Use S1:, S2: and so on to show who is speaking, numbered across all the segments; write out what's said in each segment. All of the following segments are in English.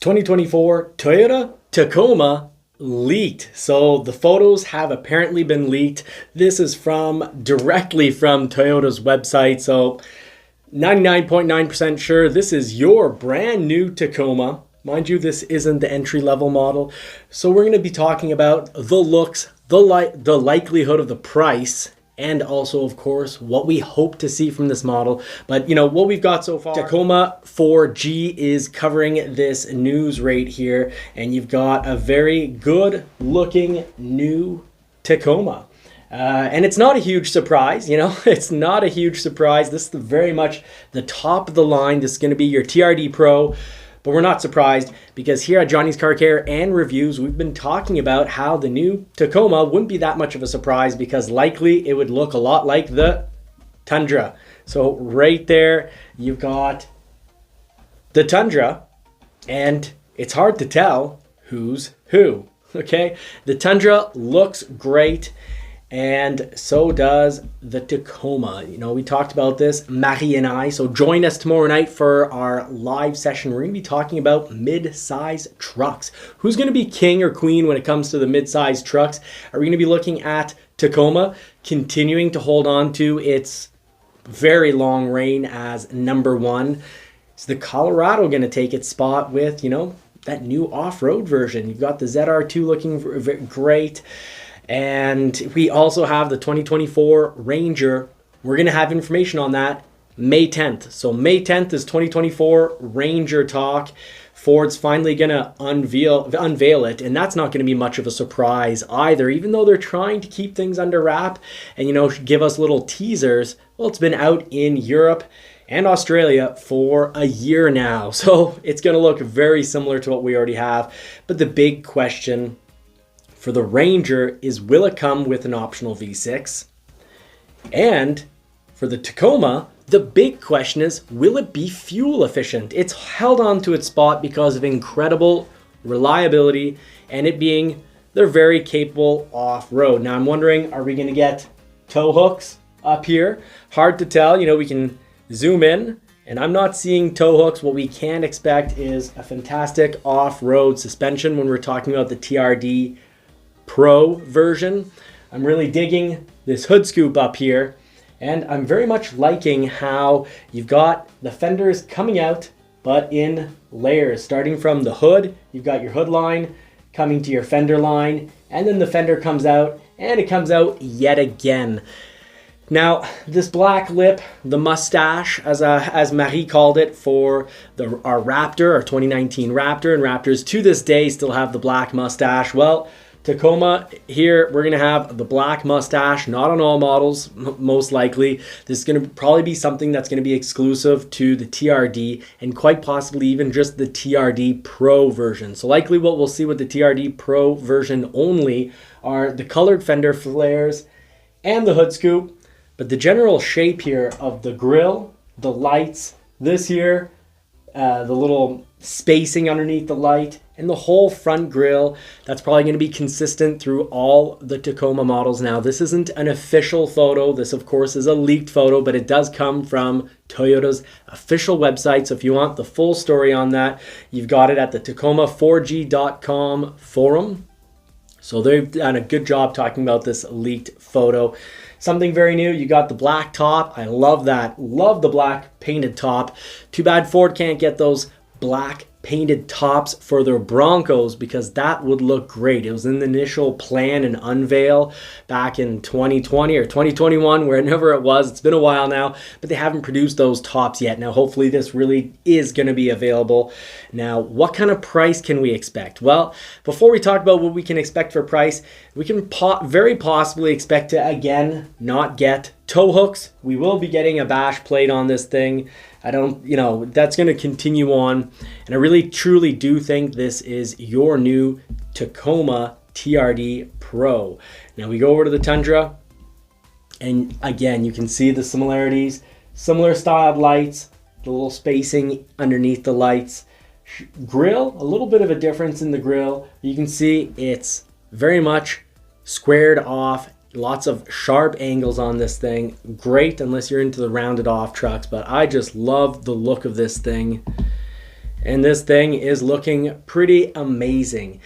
S1: 2024 Toyota Tacoma leaked. So the photos have apparently been leaked. This is directly from Toyota's website. So 99.9% sure this is your brand new Tacoma. Mind you, this isn't the entry-level model. So we're going to be talking about the looks, the likelihood of the price, and also, of course, what we hope to see from this model. But, what we've got so far. Tacoma 4G is covering this news right here. And you've got a very good-looking new Tacoma. And it's not a huge surprise, It's not a huge surprise. This is very much the top of the line. This is going to be your TRD Pro. But we're not surprised because here at Johnny's Car Care and Reviews, we've been talking about how the new Tacoma wouldn't be that much of a surprise because likely it would look a lot like the Tundra. So right there, you've got the Tundra, and it's hard to tell who's who, okay? The Tundra looks great, and so does the Tacoma. We talked about this, Marie and I. So join us tomorrow night for our live session. We're going to be talking about mid-size trucks. Who's going to be king or queen when it comes to the mid-size trucks? Are we going to be looking at Tacoma continuing to hold on to its very long reign as number one? Is the Colorado going to take its spot with, that new off-road version? You've got the ZR2 looking great. And we also have the 2024 Ranger. We're going to have information on that May 10th. So May 10th is 2024 Ranger talk. Ford's finally going to unveil it, and that's not going to be much of a surprise either, even though they're trying to keep things under wrap and, give us little teasers. Well, it's been out in Europe and Australia for a year now. So it's going to look very similar to what we already have. But the big question for the Ranger is, will it come with an optional V6? And for the Tacoma, the big question is, will it be fuel efficient? It's held on to its spot because of incredible reliability and it being, they're very capable off-road. Now I'm wondering, are we going to get tow hooks up here? Hard to tell. We can zoom in and I'm not seeing tow hooks. What we can expect is a fantastic off-road suspension when we're talking about the TRD Pro version. I'm really digging this hood scoop up here, and I'm very much liking how you've got the fenders coming out but in layers. Starting from the hood, you've got your hood line coming to your fender line, and then the fender comes out and it comes out yet again. Now this black lip, the mustache, as Marie called it for our Raptor, our 2019 Raptor, and Raptors to this day still have the black mustache. Well, Tacoma here, we're going to have the black mustache, not on all models, most likely. This is going to probably be something that's going to be exclusive to the TRD and quite possibly even just the TRD Pro version. So likely what we'll see with the TRD Pro version only are the colored fender flares and the hood scoop. But the general shape here of the grille, the lights, this here, the little spacing underneath the light, and the whole front grille, that's probably going to be consistent through all the Tacoma models. Now, this isn't an official photo. This, of course, is a leaked photo, but it does come from Toyota's official website. So if you want the full story on that, you've got it at the tacoma4g.com forum. So they've done a good job talking about this leaked photo. Something very new, you got the black top. I love that. Love the black painted top. Too bad Ford can't get those black painted tops for their Broncos because that would look great. It was in the initial plan and unveil back in 2020 or 2021, wherever it was. It's been a while now, but they haven't produced those tops yet. Now, hopefully this really is going to be available. Now, what kind of price can we expect? Well, before we talk about what we can expect for price, we can very possibly expect to, again, not get tow hooks. We will be getting a bash plate on this thing. That's going to continue on. And I really, truly do think this is your new Tacoma TRD Pro. Now we go over to the Tundra. And again, you can see the similarities. Similar styled lights, the little spacing underneath the lights. Grille, a little bit of a difference in the grille. You can see it's very much squared off. Lots of sharp angles on this thing. Great unless you're into the rounded off trucks, but I just love the look of this thing. and this thing is looking pretty amazing.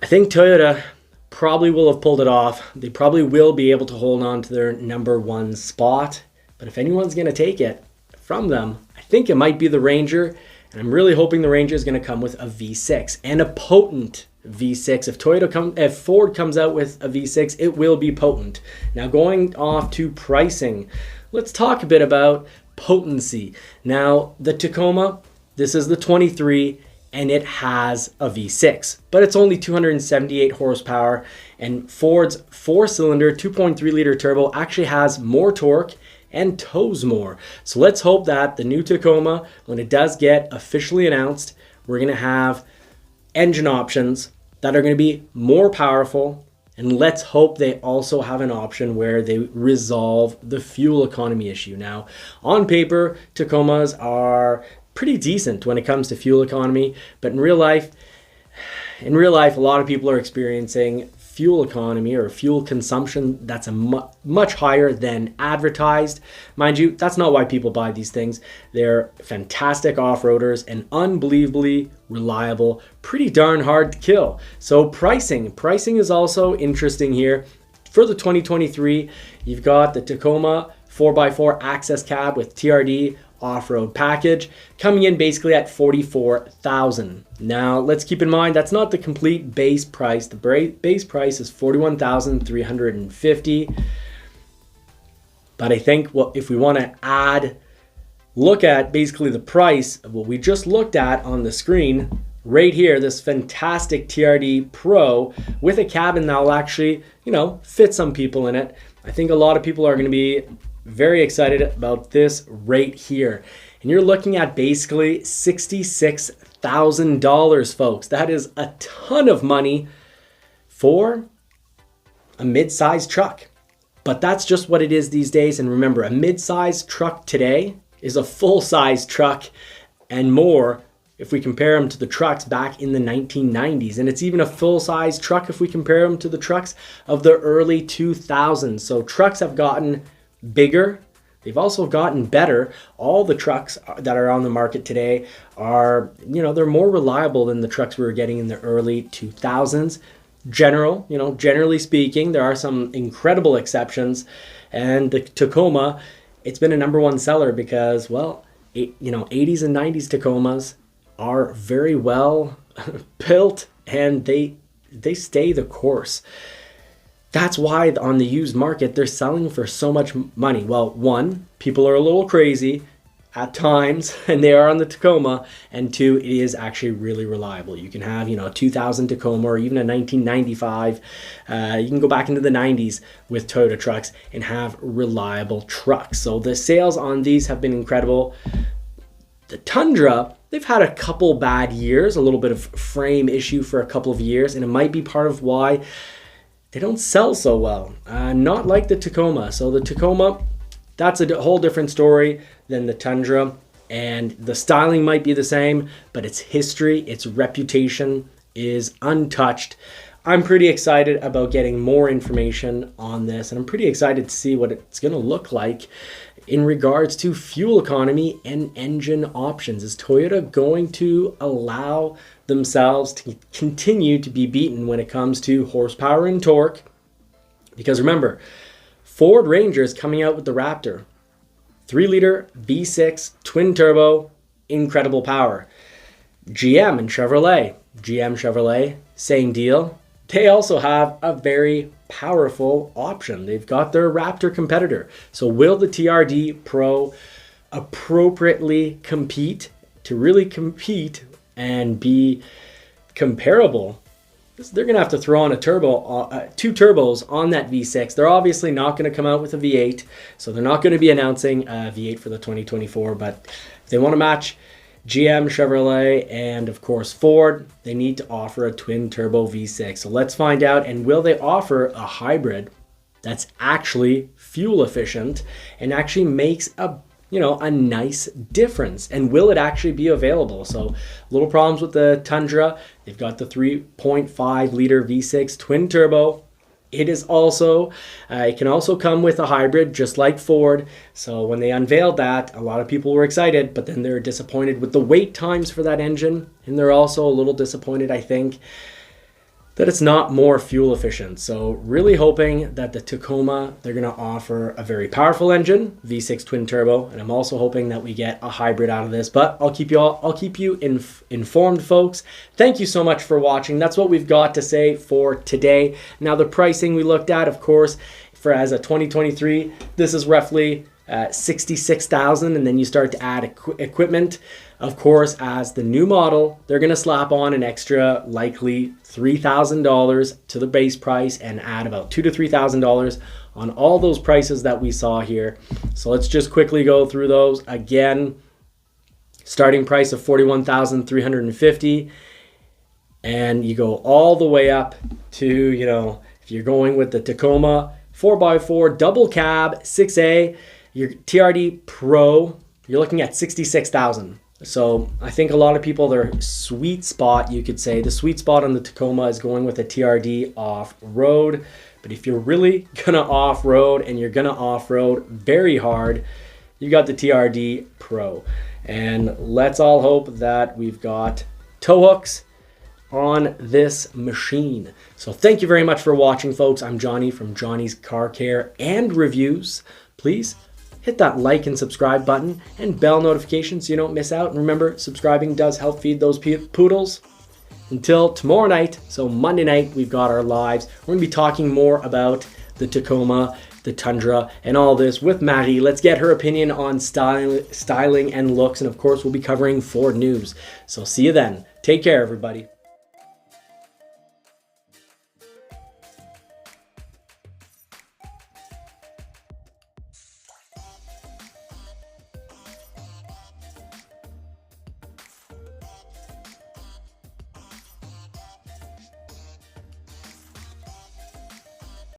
S1: I think Toyota probably will have pulled it off. They probably will be able to hold on to their number one spot. But if anyone's going to take it from them, I think it might be the Ranger. And I'm really hoping the Ranger is going to come with a V6 and a potent V6. If Ford comes out with a V6, it will be potent. Now going off to pricing, let's talk a bit about potency. Now the Tacoma, this is the 23, and it has a V6, but it's only 278 horsepower, and Ford's 4-cylinder 2.3 liter turbo actually has more torque and tows more. So let's hope that the new Tacoma, when it does get officially announced, we're gonna have engine options that are gonna be more powerful, and let's hope they also have an option where they resolve the fuel economy issue. Now, on paper, Tacomas are pretty decent when it comes to fuel economy, but in real life, a lot of people are experiencing fuel economy or fuel consumption that's much higher than advertised. Mind you, that's not why people buy these things. They're fantastic off-roaders and unbelievably reliable, pretty darn hard to kill. So pricing is also interesting here. For the 2023, you've got the Tacoma 4x4 access cab with TRD off-road package coming in basically at $44,000. Now let's keep in mind that's not the complete base price. The base price is $41,350. But I think if we want to look at basically the price of what we just looked at on the screen right here, this fantastic TRD Pro with a cabin that will actually, fit some people in it. I think a lot of people are going to be very excited about this right here. And you're looking at basically $66,000, folks. That is a ton of money for a mid-sized truck. But that's just what it is these days. And remember, a mid-sized truck today is a full-size truck and more if we compare them to the trucks back in the 1990s. And it's even a full-size truck if we compare them to the trucks of the early 2000s. So trucks have gotten bigger. They've also gotten better. All the trucks that are on the market today are, they're more reliable than the trucks we were getting in the early 2000s. Generally speaking, there are some incredible exceptions. And the Tacoma, it's been a number one seller because, 80s and 90s Tacomas are very well built and they stay the course. That's why on the used market, they're selling for so much money. Well, one, people are a little crazy at times, and they are on the Tacoma. And two, it is actually really reliable. You can have, a 2000 Tacoma or even a 1995. You can go back into the 90s with Toyota trucks and have reliable trucks. So the sales on these have been incredible. The Tundra, they've had a couple bad years, a little bit of frame issue for a couple of years, and it might be part of why they don't sell so well, not like the Tacoma. So the Tacoma, that's a whole different story than the Tundra, and the styling might be the same, but its history, its reputation is untouched. I'm pretty excited about getting more information on this, and I'm pretty excited to see what it's going to look like in regards to fuel economy and engine options. Is Toyota going to allow themselves to continue to be beaten when it comes to horsepower and torque? Because remember, Ford Ranger is coming out with the Raptor. 3-liter V6 twin turbo, incredible power. GM Chevrolet, same deal. They also have a very powerful option. They've got their Raptor competitor. So will the TRD Pro appropriately compete and be comparable? They're going to have to throw on a turbo, two turbos on that V6. They're obviously not going to come out with a V8, so they're not going to be announcing a V8 for the 2024. But if they want to match GM, Chevrolet, and of course Ford, they need to offer a twin turbo V6. So let's find out, and will they offer a hybrid that's actually fuel efficient and actually makes a nice difference? And will it actually be available? So little problems with the Tundra. They've got the 3.5 liter V6 twin turbo. It is also, it can also come with a hybrid, just like Ford. So when they unveiled that, a lot of people were excited, but then they're disappointed with the wait times for that engine. And they're also a little disappointed, I think, that it's not more fuel efficient. So really hoping that the Tacoma, they're going to offer a very powerful engine, V6 twin turbo, and I'm also hoping that we get a hybrid out of this. But I'll keep you informed, folks. Thank you so much for watching. That's what we've got to say for today. Now the pricing we looked at, of course, for as a 2023, this is roughly $66,000, and then you start to add equipment. Of course, as the new model, they're going to slap on an extra likely $3,000 to the base price and add about $2,000 to $3,000 on all those prices that we saw here. So let's just quickly go through those again. Starting price of $41,350, and you go all the way up to, you know, if you're going with the Tacoma 4x4 double cab 6A, your TRD Pro, you're looking at $66,000. So I think a lot of people, their sweet spot, you could say, the sweet spot on the Tacoma is going with a TRD off-road. But if you're really gonna off-road and you're gonna off-road very hard, you got the TRD Pro. And let's all hope that we've got tow hooks on this machine. So thank you very much for watching, folks. I'm Johnny from Johnny's Car Care and Reviews. Please hit that like and subscribe button and bell notification so you don't miss out. And remember, subscribing does help feed those poodles. Until tomorrow night, so Monday night, we've got our lives. We're going to be talking more about the the Tundra, and all this with Maddie. Let's get her opinion on styling and looks. And of course, we'll be covering Ford news. So see you then. Take care, everybody.